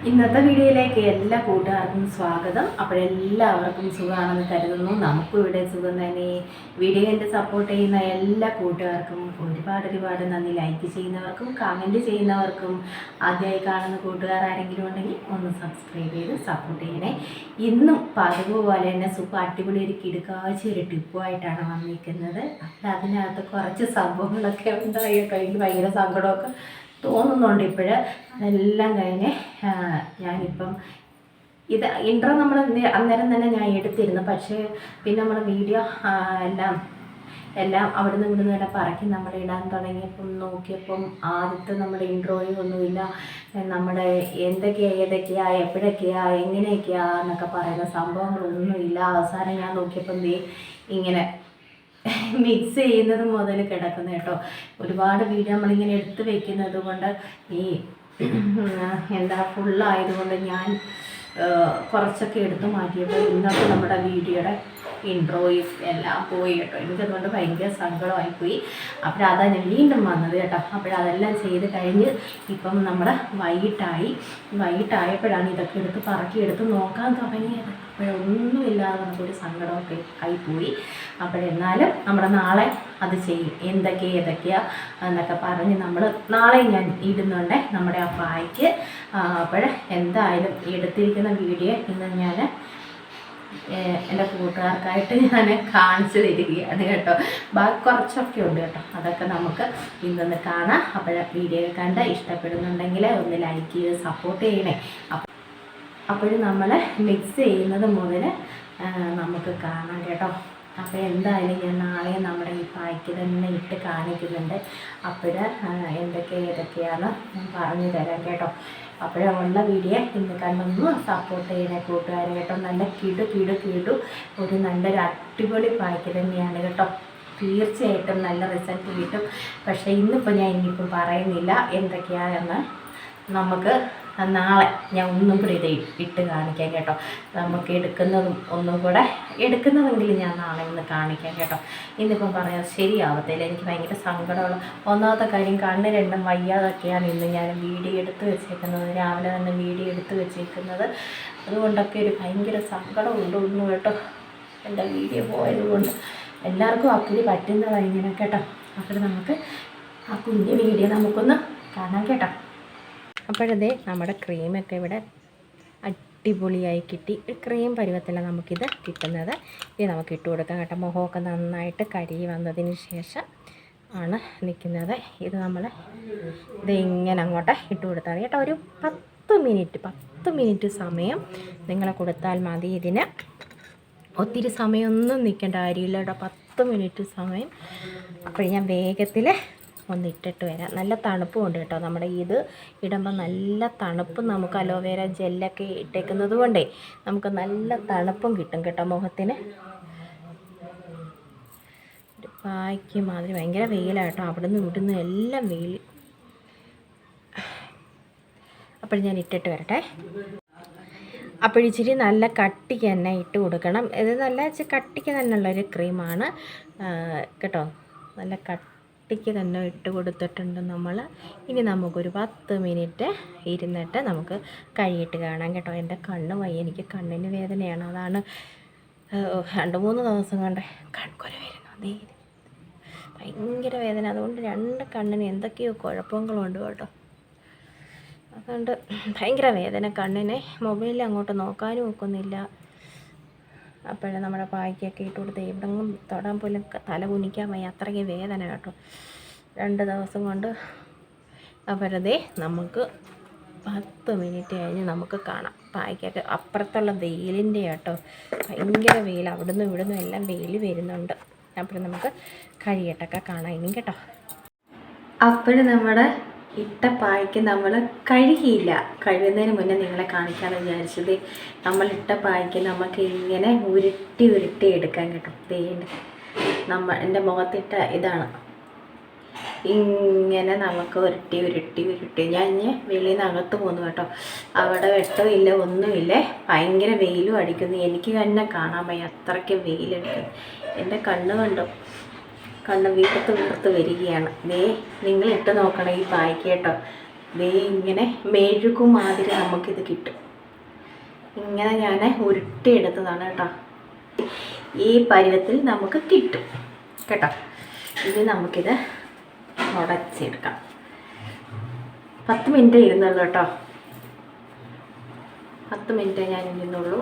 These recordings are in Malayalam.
ഇന്നത്തെ വീഡിയോയിലേക്ക് എല്ലാ കൂട്ടുകാർക്കും സ്വാഗതം. അപ്പോഴെല്ലാവർക്കും സുഖമാണെന്ന് കരുതുന്നു. നമുക്കും ഇവിടെ സുഖം തന്നെ. വീഡിയോ കണ്ട് സപ്പോർട്ട് ചെയ്യുന്ന എല്ലാ കൂട്ടുകാർക്കും ഒരുപാട് നന്ദി. ലൈക്ക് ചെയ്യുന്നവർക്കും കമൻറ്റ് ചെയ്യുന്നവർക്കും ആദ്യമായി കാണുന്ന കൂട്ടുകാർ ആരെങ്കിലും ഉണ്ടെങ്കിൽ ഒന്ന് സബ്സ്ക്രൈബ് ചെയ്ത് സപ്പോർട്ട് ചെയ്യണേ. ഇന്നും പതിവ് പോലെ തന്നെ അടിപൊളി ഒരു കിടുക്കാഴ്ച ഒരു ടിപ്പുമായിട്ടാണ് വന്നിരിക്കുന്നത്. അപ്പോൾ അതിനകത്ത് കുറച്ച് സംഭവങ്ങളൊക്കെ ഉണ്ടായി കേട്ടോ. എനിക്ക് ഭയങ്കര സങ്കടമൊക്കെ തോന്നുന്നുണ്ട് ഇപ്പോഴ്. അതെല്ലാം കഴിഞ്ഞ് ഞാനിപ്പം ഇത് ഇൻട്രോ നമ്മൾ അന്നേരം തന്നെ ഞാൻ എടുത്തിരുന്നു. പക്ഷേ പിന്നെ നമ്മൾ വീഡിയോ എല്ലാം അവിടെ നിന്ന് ഇവിടുന്ന് തന്നെ പറക്കി നമ്മൾ ഇടാൻ തുടങ്ങിയപ്പം നോക്കിയപ്പം ആദ്യത്തെ നമ്മുടെ ഇൻട്രോയും ഒന്നുമില്ല. നമ്മുടെ ഏതൊക്കെയാ എപ്പോഴൊക്കെയാ എങ്ങനെയൊക്കെയാ എന്നൊക്കെ പറയുന്ന സംഭവങ്ങളൊന്നുമില്ല. അവസാനം ഞാൻ നോക്കിയപ്പം ഇങ്ങനെ മിക്സ് ചെയ്യുന്നത് മുതൽ കിടക്കുന്നു കേട്ടോ. ഒരുപാട് വീഡിയോ നമ്മളിങ്ങനെ എടുത്ത് വെക്കുന്നത് കൊണ്ട് ഈ ഫുള്ളായതുകൊണ്ട് ഞാൻ കുറച്ചൊക്കെ എടുത്ത് മാറ്റിയപ്പോൾ ഇന്നത്തെ നമ്മുടെ വീഡിയോയുടെ ഇൻട്രോയും എല്ലാം പോയി കേട്ടോ. എനിക്കതുകൊണ്ട് ഭയങ്കര സങ്കടമായിപ്പോയി. അപ്പോഴതാണ് ഞാൻ വീണ്ടും വന്നത് കേട്ടോ. അപ്പോഴതെല്ലാം ചെയ്ത് കഴിഞ്ഞ് ഇപ്പം നമ്മുടെ വൈകിട്ടായപ്പോഴാണ് ഇതൊക്കെ എടുത്ത് പറക്കിയെടുത്ത് നോക്കാൻ തുടങ്ങിയത്. അപ്പോഴൊന്നുമില്ലാതെ നമുക്കൊരു സങ്കടമൊക്കെ ആയിപ്പോയി. അപ്പോഴെന്നാലും നമ്മുടെ നാളെ അത് ചെയ്യും. ഏതൊക്കെയാ എന്നൊക്കെ പറഞ്ഞ് നമ്മൾ നാളെ ഞാൻ ഇടുന്നുണ്ട് നമ്മുടെ ആ പായ്ക്ക്. എന്തായാലും എടുത്തിരിക്കുന്ന വീഡിയോ ഇന്ന് ഞാൻ എൻ്റെ കൂട്ടുകാർക്കായിട്ട് ഞാൻ കാണിച്ചു തരികയാണ് കേട്ടോ. ബാക്കി കുറച്ചൊക്കെ ഉണ്ട് കേട്ടോ. അതൊക്കെ നമുക്ക് ഇന്നൊന്ന് കാണാം. വീഡിയോ കണ്ട് ഇഷ്ടപ്പെടുന്നുണ്ടെങ്കിൽ ഒന്ന് ലൈക്ക് ചെയ്ത് സപ്പോർട്ട് ചെയ്യണേ. അപ്പോഴും നമ്മൾ മിക്സ് ചെയ്യുന്നത് മുതൽ നമുക്ക് കാണാം കേട്ടോ. അപ്പോൾ എന്തായാലും ഞാൻ നാളെ നമ്മുടെ ഈ പായ്ക്ക് തന്നെ ഇട്ട് കാണിക്കുന്നുണ്ട്. ഏതൊക്കെയാണ് ഞാൻ പറഞ്ഞു തരാം കേട്ടോ. അപ്പോഴുള്ള വീഡിയോ ഇന്ന് കണ്ടൊന്ന് സപ്പോർട്ട് ചെയ്യുന്ന കൂട്ടുകാരെ കേട്ടോ. നല്ല കിടു ഒരു നല്ലൊരു അടിപൊളി പായ്ക്ക് തന്നെയാണ് കേട്ടോ. തീർച്ചയായിട്ടും നല്ല റിസൾട്ട് കിട്ടും. പക്ഷേ ഇന്നിപ്പോൾ ഞാൻ ഇനിയിപ്പം പറയുന്നില്ല എന്തൊക്കെയാണെന്ന്. നമുക്ക് നാളെ ഞാൻ ഒന്നും കൂടി ഇത് ഇട്ട് കാണിക്കാം കേട്ടോ. നമുക്ക് എടുക്കുന്നതെങ്കിലും ഞാൻ നാളെ ഇന്ന് കാണിക്കാം കേട്ടോ. ഇന്നിപ്പം പറയാൻ ശരിയാവത്തില്ല. എനിക്ക് ഭയങ്കര സങ്കടമുള്ള ഒന്നാമത്തെ കാര്യം, കണ്ണ് രണ്ടും വയ്യാതൊക്കെയാണ് ഇന്ന് ഞാൻ വീഡിയോ എടുത്ത് വെച്ചേക്കുന്നത്. രാവിലെ തന്നെ വീഡിയോ എടുത്ത് വെച്ചേക്കുന്നത്. അതുകൊണ്ടൊക്കെ ഒരു ഭയങ്കര സങ്കടമുണ്ട് ഒന്നും കേട്ടോ. എൻ്റെ വീഡിയോ പോയതുകൊണ്ട് എല്ലാവർക്കും അക്കുരി പറ്റുന്നതാണ് ഇങ്ങനെ കേട്ടോ. അപ്പോൾ നമുക്ക് ആ കുഞ്ഞ് വീഡിയോ നമുക്കൊന്ന് കാണാം കേട്ടോ. അപ്പോഴതേ നമ്മുടെ ക്രീമൊക്കെ ഇവിടെ അടിപൊളിയായി കിട്ടി. ക്രീം പരുവത്തിലാണ് നമുക്കിത് കിട്ടുന്നത്. ഇത് നമുക്ക് ഇട്ട് കൊടുക്കാം കേട്ടോ. മുഖമൊക്കെ നന്നായിട്ട് കരിയി വന്നതിന് ശേഷം ആണ് നിൽക്കുന്നത്. ഇത് ഇങ്ങനെ അങ്ങോട്ട് ഇട്ട് കൊടുത്താൽ മതി കേട്ടോ. ഒരു 10 മിനിറ്റ് സമയം നിങ്ങൾ കൊടുത്താൽ മതി. ഇതിന് ഒത്തിരി സമയമൊന്നും നിൽക്കേണ്ട കാര്യമില്ല കേട്ടോ. 10 മിനിറ്റ് സമയം. അപ്പോൾ ഞാൻ വേഗത്തിൽ ഒന്ന് ഇട്ടിട്ട് വരാം. നല്ല തണുപ്പും ഉണ്ട് കേട്ടോ. നമ്മുടെ ഇത് ഇടുമ്പോൾ നല്ല തണുപ്പും, നമുക്ക് അലോവേര ജെല്ലൊക്കെ ഇട്ടേക്കുന്നത് കൊണ്ടേ നമുക്ക് നല്ല തണുപ്പും കിട്ടും കേട്ടോ മുഖത്തിന്. ഒരു പായ്ക്ക് മാതിരി ഭയങ്കര വെയിലാണ് കേട്ടോ. അവിടുന്ന് ഇവിടുന്ന് എല്ലാം വെയിൽ. അപ്പോൾ ഞാൻ ഇട്ടിട്ട് വരട്ടെ. അപ്പോഴിച്ചിരി നല്ല കട്ടിക്ക് തന്നെ ഇട്ട് കൊടുക്കണം. ഇത് നല്ല കട്ടിക്ക് തന്നെ ഉള്ളൊരു ക്രീമാണ് കേട്ടോ. നല്ല കട്ടിക്ക് തന്നെ ഇട്ട് കൊടുത്തിട്ടുണ്ട് നമ്മൾ. ഇനി നമുക്കൊരു 10 മിനിറ്റ് ഇരുന്നിട്ട് നമുക്ക് കഴിയിട്ട് കാണാം കേട്ടോ. എൻ്റെ കണ്ണ് വയ്യ, എനിക്ക് കണ്ണിന് വേദനയാണ്. അതാണ് 2-3 ദിവസം കൊണ്ട് കൺകൊല വരുന്നു. ഭയങ്കര വേദന. അതുകൊണ്ട് 2 കണ്ണിന് എന്തൊക്കെയോ കുഴപ്പങ്ങളുണ്ട് കേട്ടോ. അതുകൊണ്ട് ഭയങ്കര വേദന കണ്ണിനെ. മൊബൈലിൽ അങ്ങോട്ട് നോക്കാനും ഒക്കുന്നില്ല. അപ്പോഴേ നമ്മുടെ പായ്ക്കൊക്കെ ഇട്ട് കൊടുത്ത് എവിടെങ്ങും തൊടാൻ പോലും തല കുനിക്കാൻ വയ്യ. അത്രയ്ക്ക് വേദന കേട്ടോ 2 ദിവസം കൊണ്ട്. അപ്പോഴതേ നമുക്ക് 10 മിനിറ്റ് കഴിഞ്ഞ് നമുക്ക് കാണാം. പായ്ക്കൊക്കെ അപ്പുറത്തുള്ള വെയിലിൻ്റെ കേട്ടോ. ഭയങ്കര വെയിൽ. അവിടുന്ന് ഇവിടുന്ന് എല്ലാം വെയിൽ വരുന്നുണ്ട്. അപ്പോൾ നമുക്ക് കഴിയട്ടൊക്കെ കാണാം ഇനി കേട്ടോ. അപ്പോഴും നമ്മുടെ ഇട്ട പായ്ക്ക് നമ്മൾ കഴുകിയില്ല. കഴുകുന്നതിന് മുന്നേ നിങ്ങളെ കാണിക്കാമെന്ന് വിചാരിച്ചത്. നമ്മളിട്ട പായ്ക്ക് നമുക്ക് ഇങ്ങനെ ഉരുട്ടി എടുക്കാൻ കേട്ടോ. എൻ്റെ മുഖത്തിട്ട ഇതാണ്. ഇങ്ങനെ നമുക്ക് ഉരുട്ടി ഞാൻ വെളിയിൽ നിന്ന് അകത്ത് പോന്നു കേട്ടോ. അവിടെ വെട്ടവും ഇല്ല ഒന്നുമില്ല. ഭയങ്കര വെയിലും അടിക്കുന്നു. എനിക്ക് തന്നെ കാണാൻ വയ്യ, അത്രയ്ക്ക് വെയിലടിക്കുന്നു. എൻ്റെ കണ്ണ് കണ്ടു. കണ്ണ് വീർത്ത് വരികയാണ്. നിങ്ങൾ ഇട്ട് നോക്കണം ഈ പായ്ക്ക് കേട്ടോ. ദേ ഇങ്ങനെ മെഴുകുമാതിരി നമുക്കിത് കിട്ടും. ഇങ്ങനെ ഞാൻ ഉരുട്ടിയെടുത്തതാണ് കേട്ടോ. ഈ പരുവത്തിൽ നമുക്ക് കിട്ടും കേട്ടോ. ഇനി നമുക്കിത് ഉടച്ചെടുക്കാം. 10 മിനിറ്റ് ഇരുന്നുള്ളൂ കേട്ടോ. 10 മിനിറ്റ് ഞാൻ ഇരുന്നുള്ളൂ.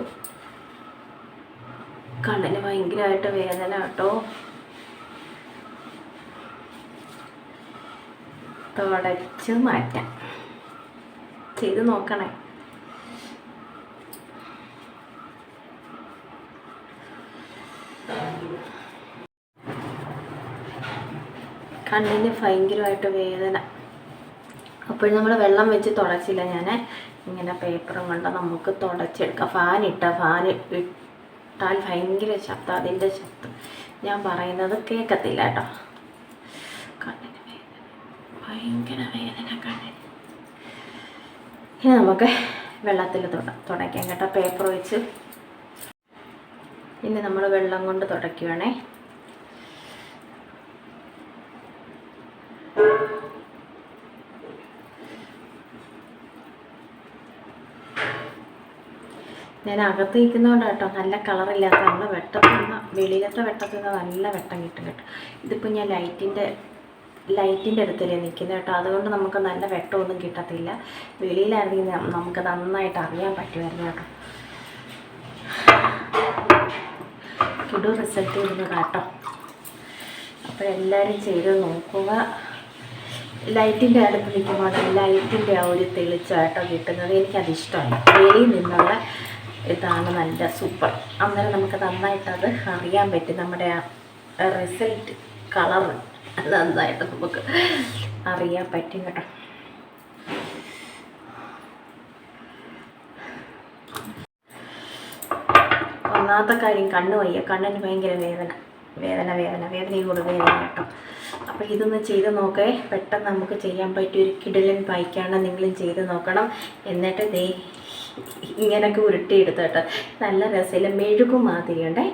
കണ്ണിന് ഭയങ്കരമായിട്ട് വേദന കേട്ടോ. തുടച്ച് മാറ്റാം. ചെയ്ത് നോക്കണേ. കണ്ണിന് ഭയങ്കരമായിട്ട് വേദന. അപ്പോൾ നമ്മൾ വെള്ളം വെച്ച് തുടച്ചില്ല, ഞാൻ ഇങ്ങനെ പേപ്പറും കൊണ്ട് നമുക്ക് തുടച്ചെടുക്കാം. ഫാൻ ഇട്ടാൽ ഭയങ്കര ശബ്ദം, അതിൻ്റെ ശബ്ദം ഞാൻ പറയുന്നത് കേൾക്കത്തില്ല കേട്ടോ. കണ്ണിന് വേദന, ഭയങ്കര വേദന കണ്ണിന്. ഇനി നമുക്ക് വെള്ളത്തിൽ തുടയ്ക്കാം കേട്ടോ, പേപ്പർ വെച്ച്. ഇനി നമ്മൾ വെള്ളം കൊണ്ട് തുടയ്ക്കുകയാണേ. ഞാൻ അകത്ത് നിൽക്കുന്നതുകൊണ്ട് കേട്ടോ നല്ല കളറില്ലാത്ത, നമ്മൾ വെട്ടത്തിൽ നിന്ന് വെളിയിലത്തെ വെട്ടത്തിൽ നിന്ന് നല്ല വെട്ടം കിട്ടും കേട്ടോ. ഇതിപ്പോൾ ഞാൻ ലൈറ്റിൻ്റെ അടുത്തല്ലേ നിൽക്കുന്നത് കേട്ടോ, അതുകൊണ്ട് നമുക്ക് നല്ല വെട്ടമൊന്നും കിട്ടത്തില്ല. വെളിയിലാണെങ്കിൽ നമുക്ക് നന്നായിട്ട് അറിയാൻ പറ്റുമായിരുന്നു കേട്ടോ. കിടു റിസൾട്ട് വരുന്നത് കേട്ടോ. അപ്പോഴെല്ലാവരും ചെയ്ത് നോക്കുക. ലൈറ്റിൻ്റെ അടുത്ത് നിൽക്കുമ്പോൾ ലൈറ്റിൻ്റെ ആ ഒരു തെളിച്ചാട്ടോ കിട്ടുന്നത്. എനിക്കതിഷ്ടമാണ്. വെളിയിൽ നിന്നുള്ള ഇതാണ് നല്ല സൂപ്പർ. അന്നേരം നമുക്ക് നന്നായിട്ടത് അറിയാൻ പറ്റും. നമ്മുടെ ആ റിസൾട്ട് കളർ നന്നായിട്ട് നമുക്ക് അറിയാൻ പറ്റും കേട്ടോ. ഒന്നാമത്തെ കാര്യം കണ്ണ് വയ്യ, കണ്ണിന് ഭയങ്കര വേദനയോട് വേദന കേട്ടോ. അപ്പോൾ ഇതൊന്ന് ചെയ്ത് നോക്കേ. പെട്ടെന്ന് നമുക്ക് ചെയ്യാൻ പറ്റിയൊരു കിടിലൻ പായ്ക്കാണ്. നിങ്ങളും ചെയ്ത് നോക്കണം. എന്നിട്ട് ദേ ഇങ്ങനൊക്കെ ഉരുട്ടിയെടുത്ത് കേട്ടോ. നല്ല രസമില്ല, മെഴുകുമാതിരിയുണ്ടേ.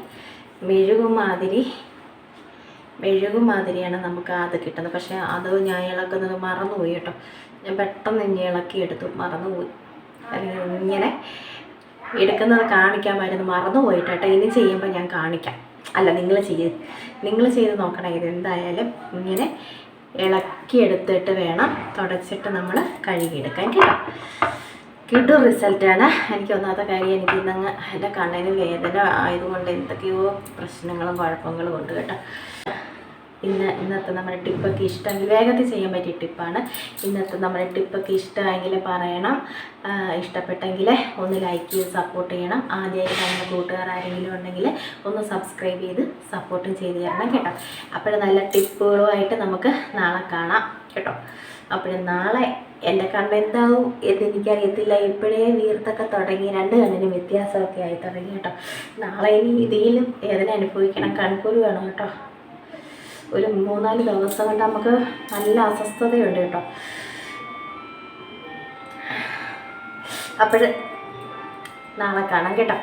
മെഴുകുമാതിരിയാണ് നമുക്ക് അത് കിട്ടുന്നത്. പക്ഷേ അത് ഞാൻ ഇളക്കുന്നത് മറന്നുപോയി കേട്ടോ. ഞാൻ പെട്ടെന്ന് ഇനി ഇളക്കിയെടുത്തു, മറന്നുപോയി. അല്ലെങ്കിൽ ഇങ്ങനെ എടുക്കുന്നത് കാണിക്കാമായിരുന്നു, മറന്നുപോയിട്ട് കേട്ടോ. ഇനി ചെയ്യുമ്പോൾ ഞാൻ കാണിക്കാം. അല്ല, നിങ്ങൾ ചെയ്ത് നോക്കണം. ഇതെന്തായാലും ഇങ്ങനെ ഇളക്കിയെടുത്തിട്ട് വേണം തുടച്ചിട്ട് നമ്മൾ കഴുകിയെടുക്കാൻ കേട്ടോ. കിട്ടും റിസൾട്ടാണ്. എനിക്ക് ഒന്നാമത്തെ കാര്യം, എനിക്ക് ഇന്നങ്ങ് എൻ്റെ കണ്ണിന് വേദന ആയതുകൊണ്ട് എന്തൊക്കെയോ പ്രശ്നങ്ങളും കുഴപ്പങ്ങളും ഉണ്ട് കേട്ടോ. ഇന്നത്തെ നമ്മുടെ ടിപ്പൊക്കെ ഇഷ്ടമെങ്കിൽ, വേഗത്തിൽ ചെയ്യാൻ പറ്റിയ ടിപ്പാണ്. ഇന്നത്തെ നമ്മുടെ ടിപ്പൊക്കെ ഇഷ്ടമെങ്കിൽ പറയണം. ഇഷ്ടപ്പെട്ടെങ്കിൽ ഒന്ന് ലൈക്ക് ചെയ്ത് സപ്പോർട്ട് ചെയ്യണം. ആദ്യമായിട്ട് നമ്മുടെ കൂട്ടുകാർ ആരെങ്കിലും ഉണ്ടെങ്കിൽ ഒന്ന് സബ്സ്ക്രൈബ് ചെയ്ത് സപ്പോർട്ടും ചെയ്ത് തരണം കേട്ടോ. അപ്പോൾ നല്ല ടിപ്പുകളുമായിട്ട് നമുക്ക് നാളെ കാണാം കേട്ടോ. അപ്പോൾ നാളെ എൻ്റെ കണ്ണെന്താവും എന്നെനിക്കറിയത്തില്ല. ഇപ്പോഴേ വീർത്തൊക്കെ തുടങ്ങി, 2 കണ്ണിനും വ്യത്യാസമൊക്കെ ആയി തുടങ്ങി കേട്ടോ. നാളെ ഇനി ഇതിലും വേദന അനുഭവിക്കണം. കൺകുരു വേണം കേട്ടോ. ഒരു 3-4 ദിവസം കൊണ്ട് നമുക്ക് നല്ല അസ്വസ്ഥതയുണ്ട് കേട്ടോ. അപ്പോൾ നാളെ കാണാം കേട്ടോ.